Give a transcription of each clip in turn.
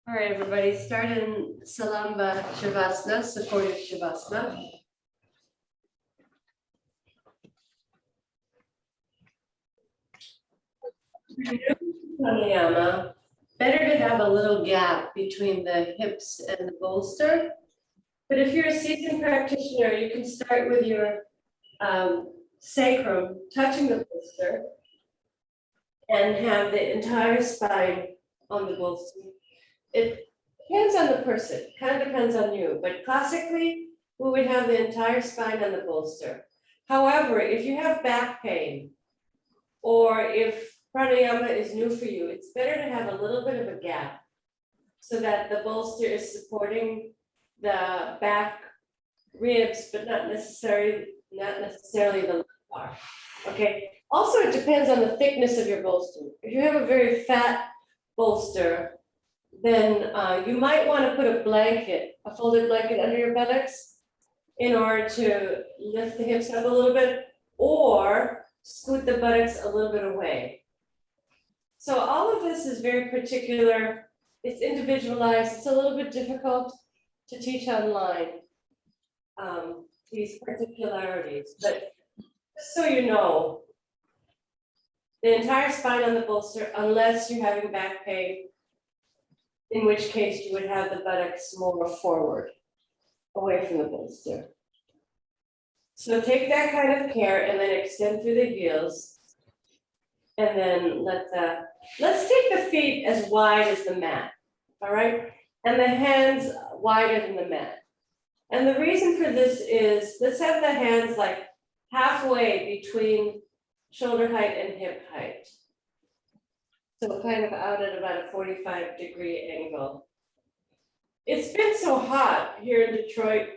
All right, everybody, start in Salamba Shavasana, supportive Shavasana. Pranayama, better to have a little gap between the hips and the bolster. But if you're a seasoned practitioner, you can start with your sacrum touching the bolster and have the entire spine on the bolster. It depends on the person, kind of depends on you, but classically, we would have the entire spine on the bolster. However, if you have back pain, or if pranayama is new for you, it's better to have a little bit of a gap so that the bolster is supporting the back ribs, but not necessarily the lumbar. Okay. Also, it depends on the thickness of your bolster. If you have a very fat bolster, then you might want to put a blanket, a folded blanket under your buttocks in order to lift the hips up a little bit, or scoot the buttocks a little bit away. So all of this is very particular. It's individualized. It's a little bit difficult to teach online, these particularities. But just so you know, the entire spine on the bolster, unless you're having back pain, in which case you would have the buttocks more forward, away from the bolster. So take that kind of care and then extend through the heels. And then let's take the feet as wide as the mat, all right? And the hands wider than the mat. And the reason for this is, let's have the hands like halfway between shoulder height and hip height. So kind of out at about a 45-degree angle. It's been so hot here in Detroit.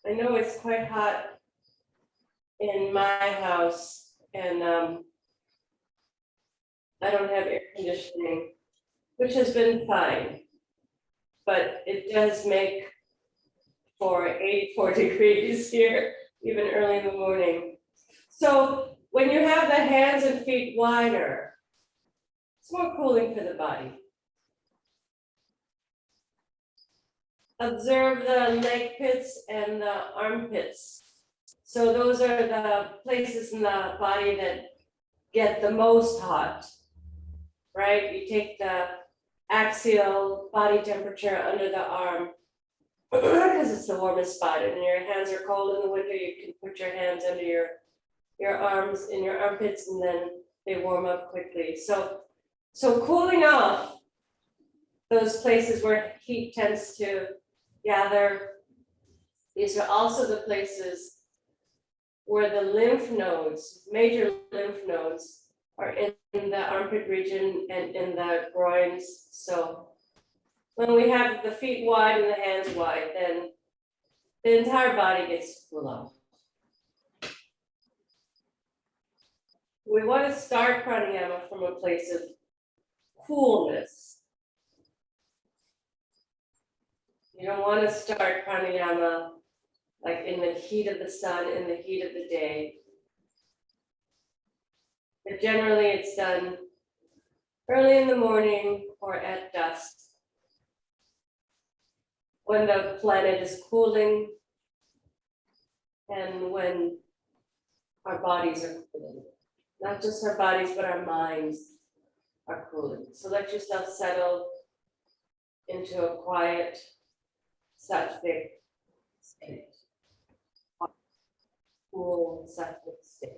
I know it's quite hot in my house, and I don't have air conditioning, which has been fine, but it does make for 84 degrees here, even early in the morning. So when you have the hands and feet wider, it's more cooling for the body. Observe the leg pits and the armpits. So those are the places in the body that get the most hot, right? You take the axial body temperature under the arm because it's the warmest spot, and your hands are cold in the winter. You can put your hands under your arms in your armpits, and then they warm up quickly. So cooling off those places where heat tends to gather. These are also the places where the lymph nodes, major lymph nodes, are in the armpit region and in the groins. So when we have the feet wide and the hands wide, then the entire body gets cool off. We want to start pranayama from a place of coolness. You don't want to start pranayama like in the heat of the sun, in the heat of the day. But generally it's done early in the morning or at dusk, when the planet is cooling and when our bodies are cooling. Not just our bodies, but our minds are cooling. So let yourself settle into a quiet, sattvic state. Cool, sattvic state.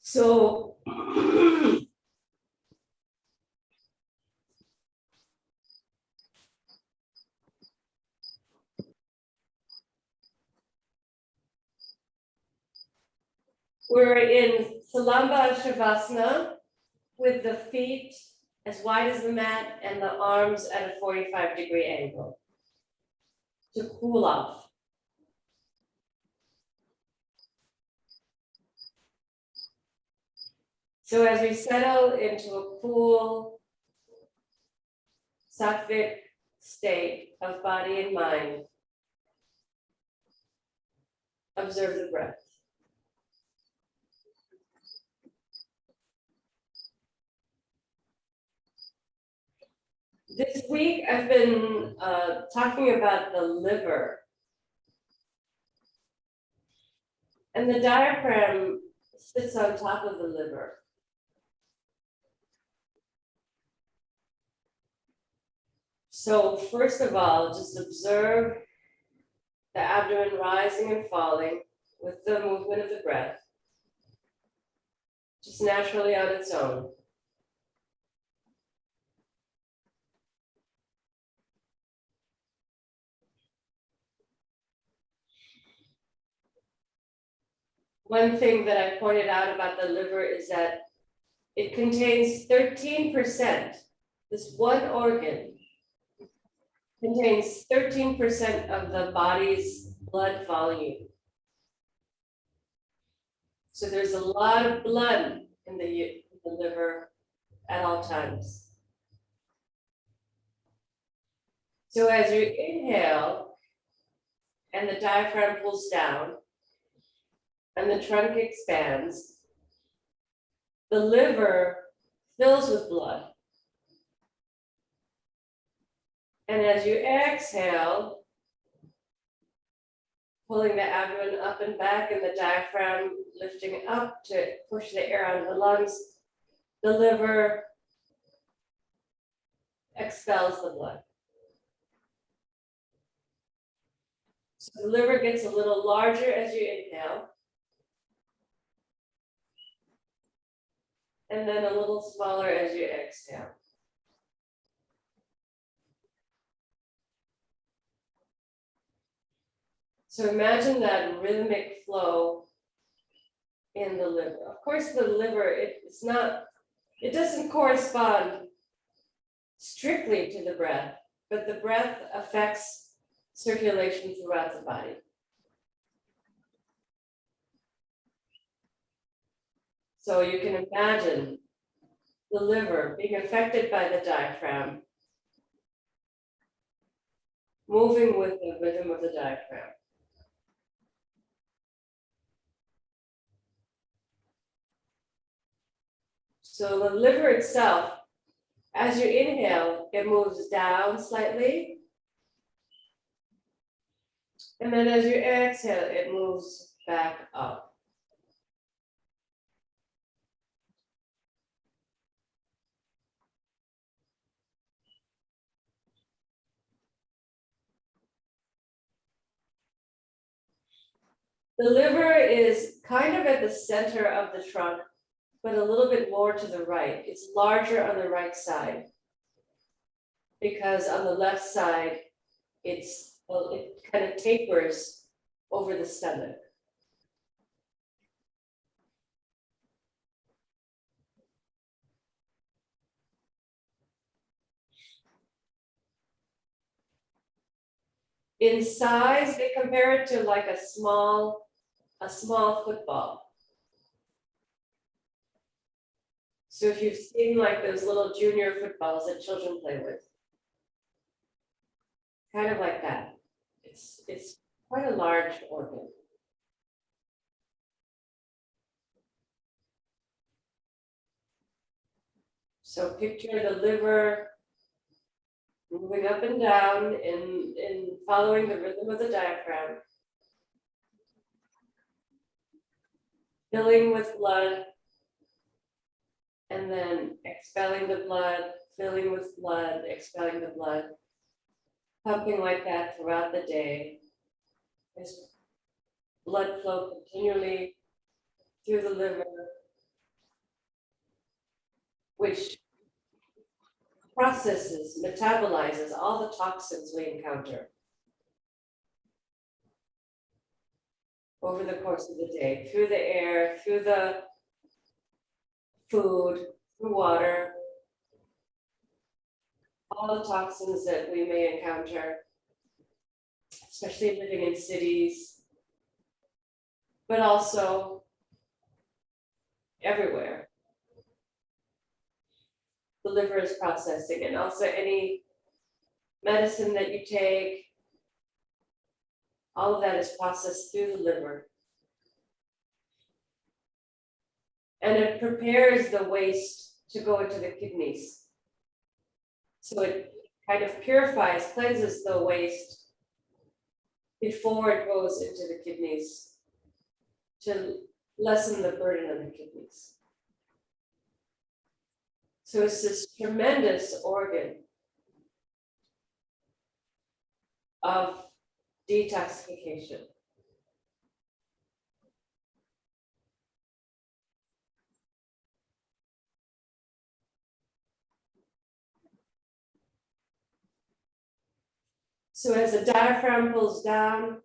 So we're in Salamba Shavasana with the feet as wide as the mat and the arms at a 45-degree angle to cool off. So as we settle into a cool, sattvic state of body and mind. Observe the breath. This week, I've been talking about the liver. And the diaphragm sits on top of the liver. So first of all, just observe the abdomen rising and falling with the movement of the breath, just naturally on its own. One thing that I pointed out about the liver is that it contains 13%. This one organ contains 13% of the body's blood volume. So there's a lot of blood in the liver at all times. So as you inhale and the diaphragm pulls down and the trunk expands, the liver fills with blood. And as you exhale, pulling the abdomen up and back and the diaphragm lifting up to push the air out of the lungs, the liver expels the blood. So the liver gets a little larger as you inhale, and then a little smaller as you exhale. So imagine that rhythmic flow in the liver. Of course, the liver, it doesn't correspond strictly to the breath, but the breath affects circulation throughout the body. So you can imagine the liver being affected by the diaphragm, moving with the rhythm of the diaphragm. So the liver itself, as you inhale, it moves down slightly. And then as you exhale, it moves back up. The liver is kind of at the center of the trunk, but a little bit more to the right. It's larger on the right side, because on the left side, it kind of tapers over the stomach. In size, they compare it to like a small football. So if you've seen like those little junior footballs that children play with, kind of like that. It's quite a large organ. So picture the liver moving up and down in following the rhythm of the diaphragm, filling with blood, and then expelling the blood, filling with blood, expelling the blood, pumping like that throughout the day. There's blood flow continually through the liver, which processes, metabolizes all the toxins we encounter over the course of the day, through the air, through the food, through water, all the toxins that we may encounter, especially living in cities, but also everywhere. The liver is processing, and also any medicine that you take, all of that is processed through the liver. And it prepares the waste to go into the kidneys. So it kind of purifies, cleanses the waste before it goes into the kidneys to lessen the burden on the kidneys. So it's this tremendous organ of detoxification. So as the diaphragm pulls down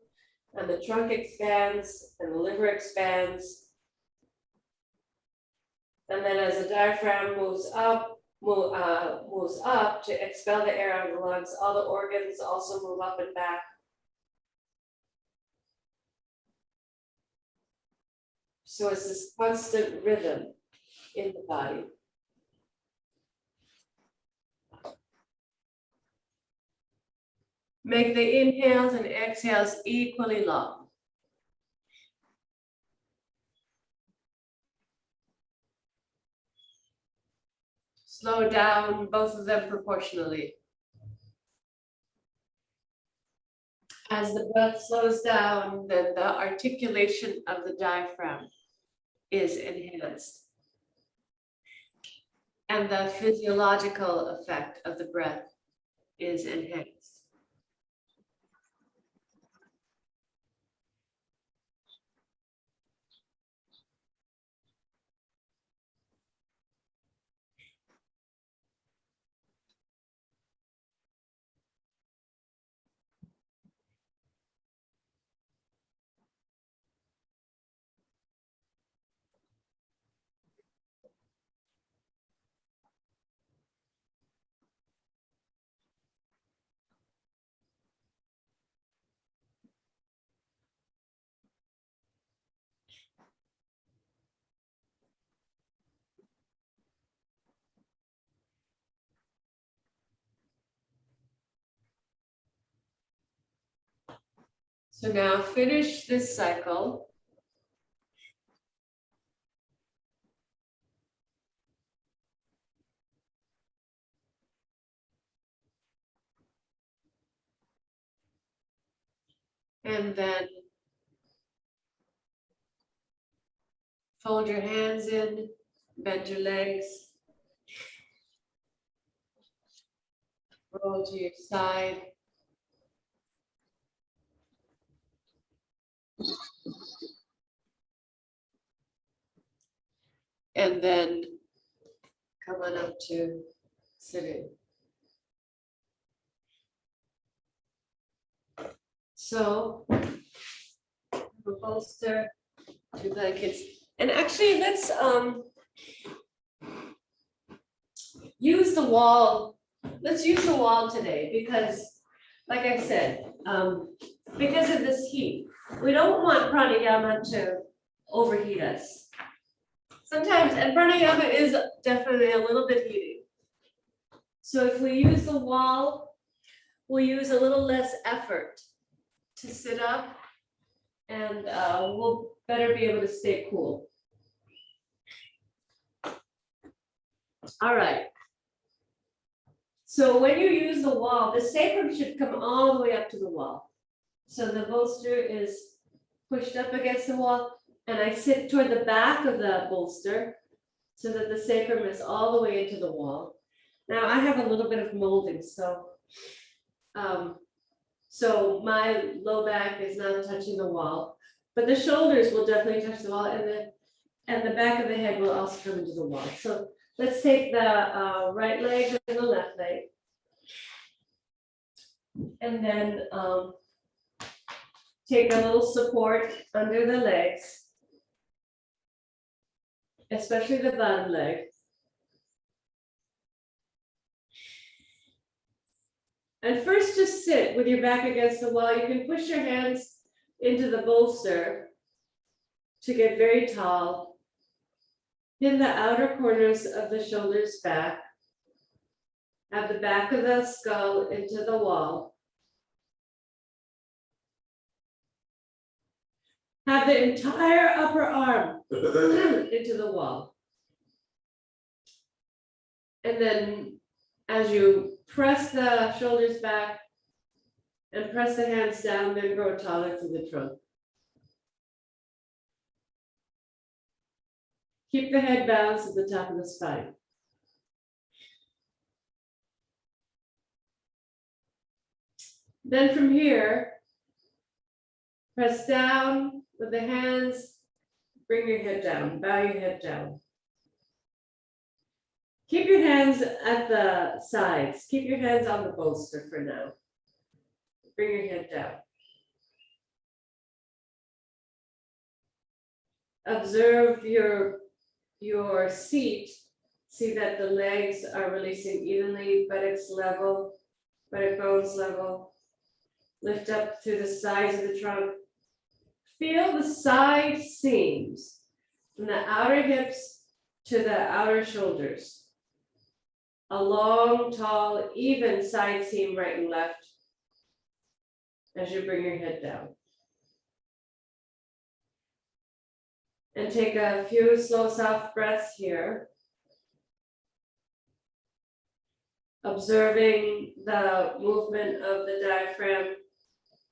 and the trunk expands and the liver expands, and then as the diaphragm moves up to expel the air out of the lungs, all the organs also move up and back. So it's this constant rhythm in the body. Make the inhales and exhales equally long. Slow down both of them proportionally. As the breath slows down, then the articulation of the diaphragm is enhanced. And the physiological effect of the breath is enhanced. So now finish this cycle. And then fold your hands in, bend your legs, roll to your side. And then come on up to sitting. So, a bolster, 2 blankets. And actually, let's use the wall. Let's use the wall today because, like I said, because of this heat, we don't want pranayama to overheat us. Sometimes, and pranayama is definitely a little bit heating. So if we use the wall, we'll use a little less effort to sit up, and we'll better be able to stay cool. All right. So when you use the wall, the sacrum should come all the way up to the wall. So the bolster is pushed up against the wall, and I sit toward the back of the bolster so that the sacrum is all the way into the wall. Now I have a little bit of molding, so my low back is not touching the wall, but the shoulders will definitely touch the wall, and the back of the head will also come into the wall. So let's take the right leg and the left leg. And then take a little support under the legs, especially the bottom leg. And first just sit with your back against the wall. You can push your hands into the bolster to get very tall. Pin the outer corners of the shoulders back. Have the back of the skull into the wall. Have the entire upper arm into the wall. And then as you press the shoulders back and press the hands down, then grow taller through the trunk. Keep the head balanced at the top of the spine. Then from here, press down with the hands, bring your head down, bow your head down. Keep your hands at the sides. Keep your hands on the bolster for now. Bring your head down. Observe your seat. See that the legs are releasing evenly, buttocks level, buttock bones level. Lift up through the sides of the trunk. Feel the side seams from the outer hips to the outer shoulders. A long, tall, even side seam right and left as you bring your head down. And take a few slow, soft breaths here. Observing the movement of the diaphragm,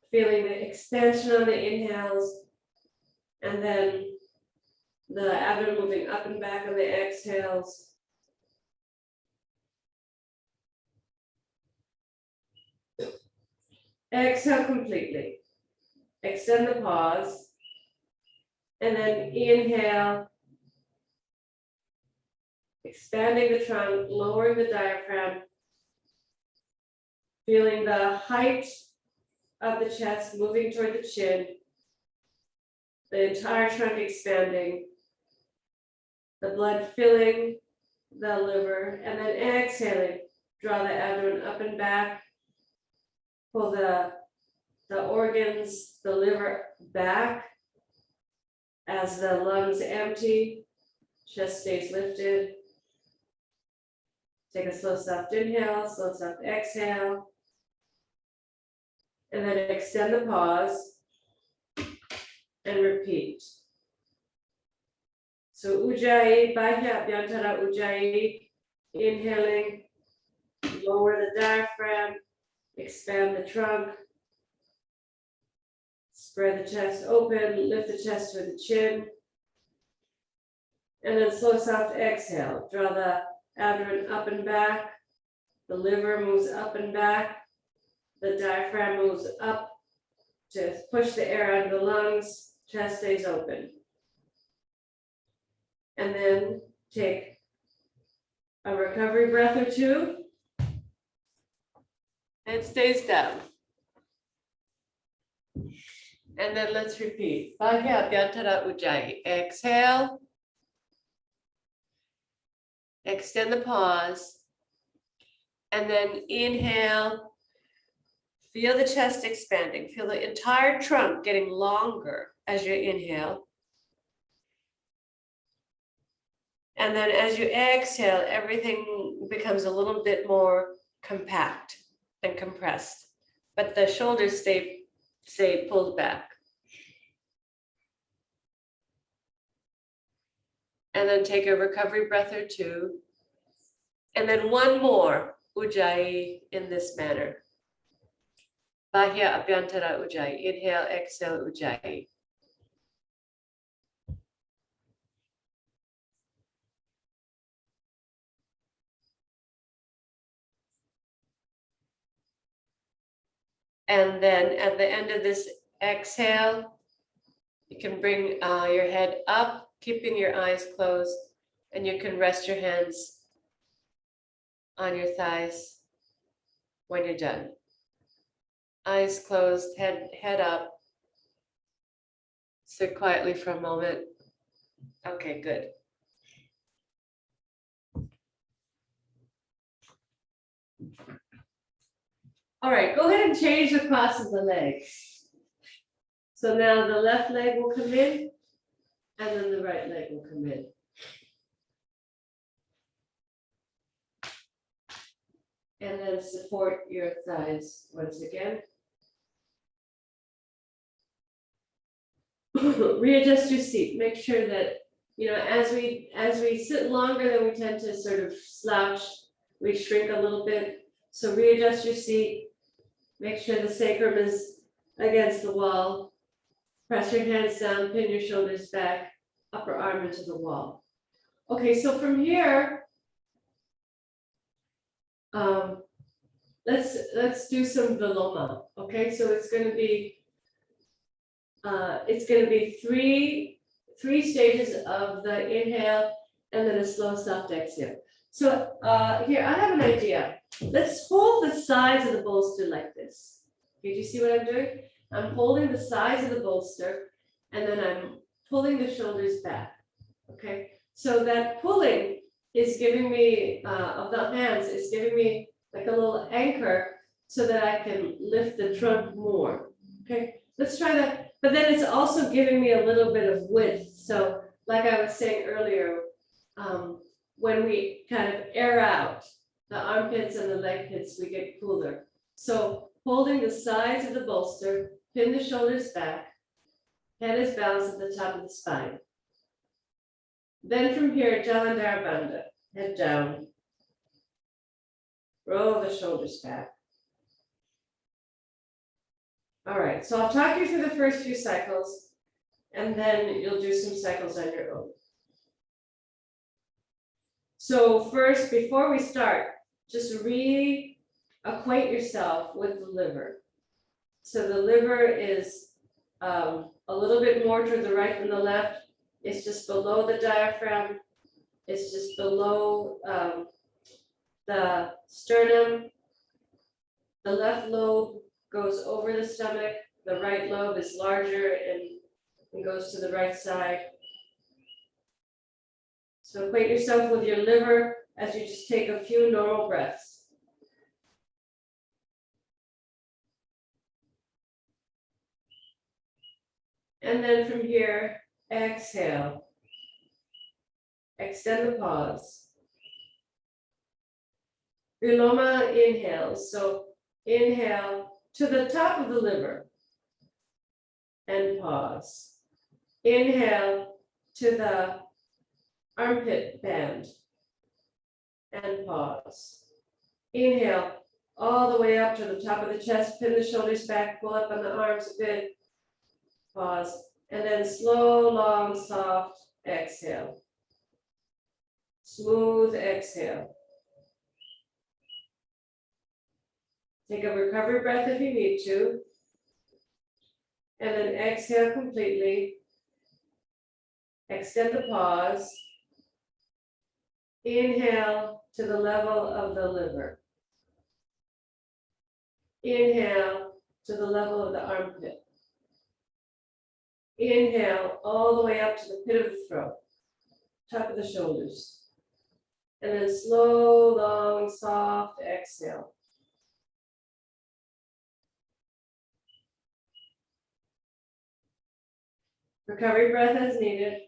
feeling the expansion on the inhales, and then the abdomen moving up and back on the exhales. Exhale completely. Extend the pause. And then inhale. Expanding the trunk, lowering the diaphragm. Feeling the height of the chest moving toward the chin. The entire trunk expanding. The blood filling the liver. And then exhaling. Draw the abdomen up and back. Pull the organs, the liver back as the lungs empty, chest stays lifted. Take a slow, soft inhale, slow, soft exhale. And then extend the pause and repeat. So Ujjayi, Bahya Abhyantara Ujjayi, inhaling, lower the diaphragm, expand the trunk, spread the chest open, lift the chest to the chin, and then slow, soft exhale. Draw the abdomen up and back, the liver moves up and back, the diaphragm moves up to push the air out of the lungs, chest stays open. And then take a recovery breath or two. And stays down. And then let's repeat. Bahya Abhyantara Ujjayi. Exhale. Extend the pause. And then inhale. Feel the chest expanding. Feel the entire trunk getting longer as you inhale. And then as you exhale, everything becomes a little bit more compact and compressed, but the shoulders stay pulled back. And then take a recovery breath or two. And then one more Ujjayi in this manner. Bahya Abhyantara Ujjayi. Inhale, exhale, Ujjayi. And then at the end of this exhale, you can bring your head up, keeping your eyes closed, and you can rest your hands on your thighs when you're done. Eyes closed, head up. Sit quietly for a moment. Okay, good. All right, go ahead and change the cross of the legs. So now the left leg will come in, and then the right leg will come in. And then support your thighs once again. Readjust your seat. Make sure that, as we sit longer, then we tend to sort of slouch, we shrink a little bit. So readjust your seat. Make sure the sacrum is against the wall. Press your hands down, pin your shoulders back, upper arm into the wall. Okay, so from here, let's do some Viloma. Okay, so it's going to be three stages of the inhale and then a slow soft exhale. So here I have an idea. Let's hold the sides of the bolster like this. Okay, do you see what I'm doing? I'm holding the sides of the bolster and then I'm pulling the shoulders back. Okay, so that pulling is giving me of the hands is giving me like a little anchor so that I can lift the trunk more. Okay, let's try that. But then it's also giving me a little bit of width. So like I was saying earlier, when we kind of air out the armpits and the leg pits, we get cooler. So holding the sides of the bolster, pin the shoulders back, head is balanced at the top of the spine. Then from here, Jalandhara Bandha, head down. Roll the shoulders back. All right, so I'll talk you through the first few cycles, and then you'll do some cycles on your own. So first, before we start, just reacquaint yourself with the liver. So the liver is a little bit more to the right than the left. It's just below the diaphragm. It's just below the sternum. The left lobe goes over the stomach. The right lobe is larger and goes to the right side. So acquaint yourself with your liver as you just take a few normal breaths. And then from here, exhale. Extend the pause. Viloma inhales. So inhale to the top of the liver and pause. Inhale to the armpit band and pause. Inhale all the way up to the top of the chest, pin the shoulders back, pull up on the arms a bit, pause, and then slow, long, soft exhale. Smooth exhale. Take a recovery breath if you need to. And then exhale completely. Extend the pause. Inhale to the level of the liver. Inhale to the level of the armpit. Inhale all the way up to the pit of the throat, top of the shoulders. And then slow, long, soft exhale. Recovery breath as needed.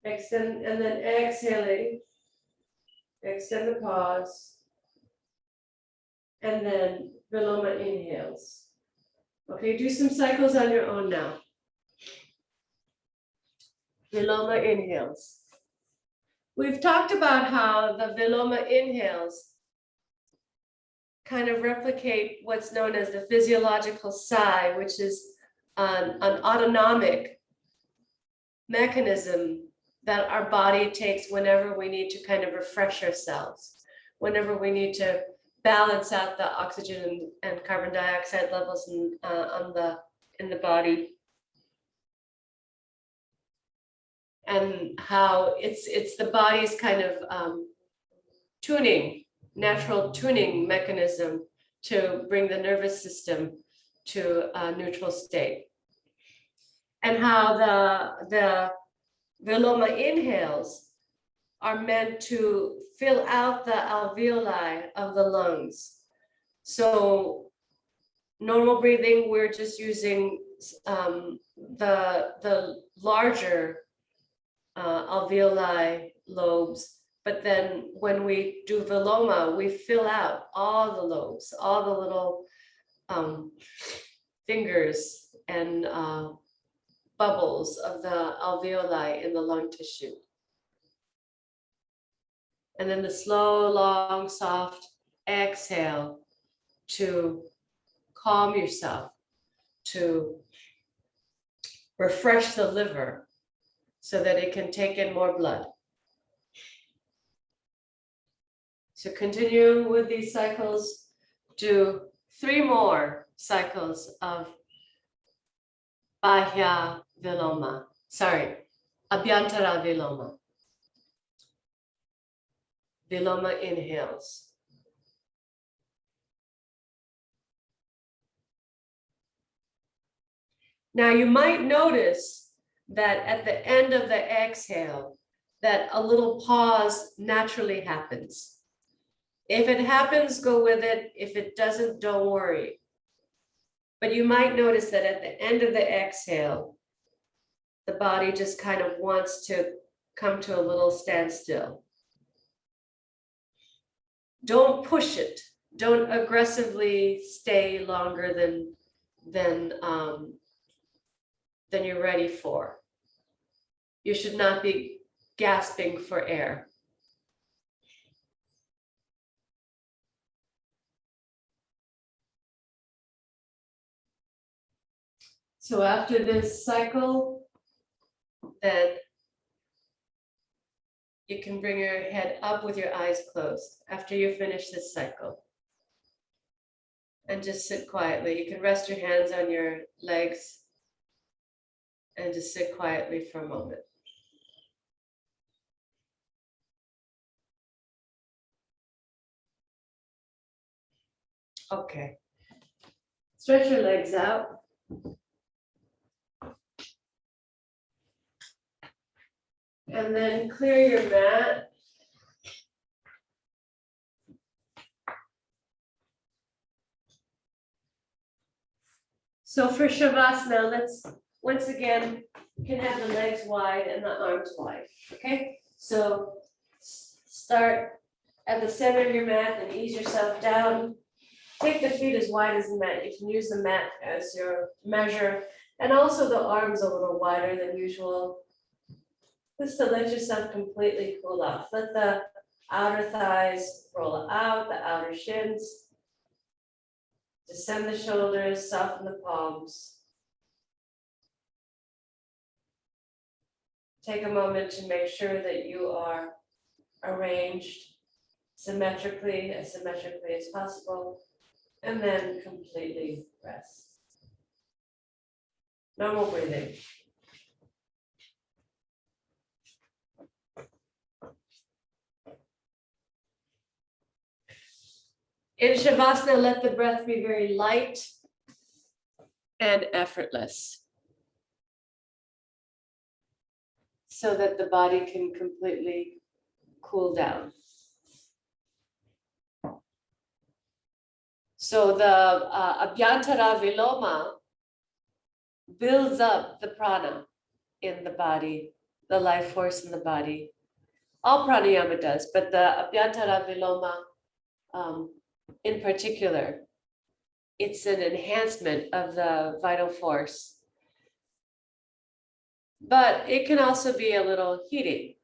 Extend, and then exhaling. Extend the pause. And then Viloma inhales. Okay, do some cycles on your own now. Viloma inhales. We've talked about how the Viloma inhales kind of replicate what's known as the physiological sigh, which is an autonomic mechanism that our body takes whenever we need to kind of refresh ourselves, whenever we need to balance out the oxygen and carbon dioxide levels in the body. And how it's the body's kind of natural tuning mechanism to bring the nervous system to a neutral state. And how the Viloma inhales are meant to fill out the alveoli of the lungs. So normal breathing, we're just using the larger alveoli lobes, But then when we do Viloma, we fill out all the lobes, all the little fingers and bubbles of the alveoli in the lung tissue. And then the slow, long, soft exhale to calm yourself, to refresh the liver so that it can take in more blood. So continue with these cycles. Do 3 more cycles of Bahya Viloma. Abhyantara Viloma. Viloma inhales. Now you might notice that at the end of the exhale, that a little pause naturally happens. If it happens, go with it. If it doesn't, don't worry. But you might notice that at the end of the exhale, the body just kind of wants to come to a little standstill. Don't push it. Don't aggressively stay longer than you're ready for. You should not be gasping for air. So after this cycle, then you can bring your head up with your eyes closed after you finish this cycle. And just sit quietly. You can rest your hands on your legs and just sit quietly for a moment. Okay. Stretch your legs out. And then clear your mat. So for Shavasana, let's once again, you can have the legs wide and the arms wide, okay? So start at the center of your mat and ease yourself down. Take the feet as wide as the mat. You can use the mat as your measure, and also the arms a little wider than usual. Just to let yourself completely cool off. Let the outer thighs roll out, the outer shins. Descend the shoulders, soften the palms. Take a moment to make sure that you are arranged symmetrically, as symmetrically as possible, and then completely rest. Normal breathing. In Shavasana, let the breath be very light and effortless, so that the body can completely cool down. So the Abhyantara Viloma builds up the prana in the body, the life force in the body. All pranayama does, but the Abhyantara Viloma in particular, it's an enhancement of the vital force. But it can also be a little heating.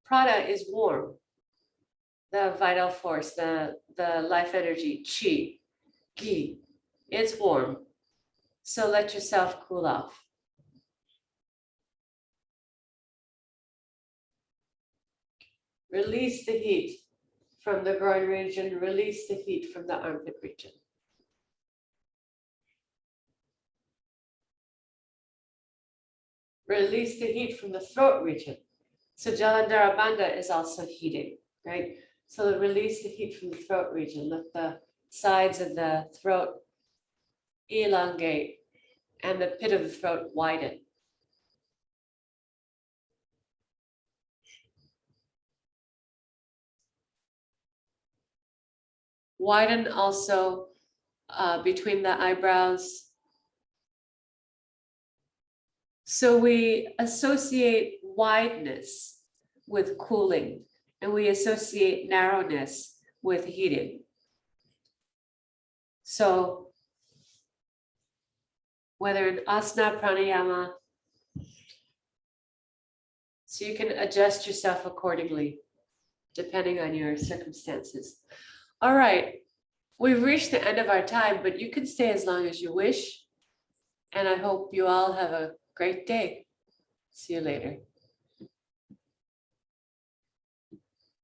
Prana is warm. The vital force, the life energy, chi, ki, it's warm. So let yourself cool off. Release the heat from the groin region, release the heat from the armpit region. Release the heat from the throat region. So Jalandhara Bandha is also heating, right? So release the heat from the throat region. Let the sides of the throat elongate and the pit of the throat widen. Widen also between the eyebrows. So we associate wideness with cooling, and we associate narrowness with heated. So whether in asana, pranayama, so you can adjust yourself accordingly, depending on your circumstances. All right, we've reached the end of our time, but you can stay as long as you wish. And I hope you all have a great day. See you later.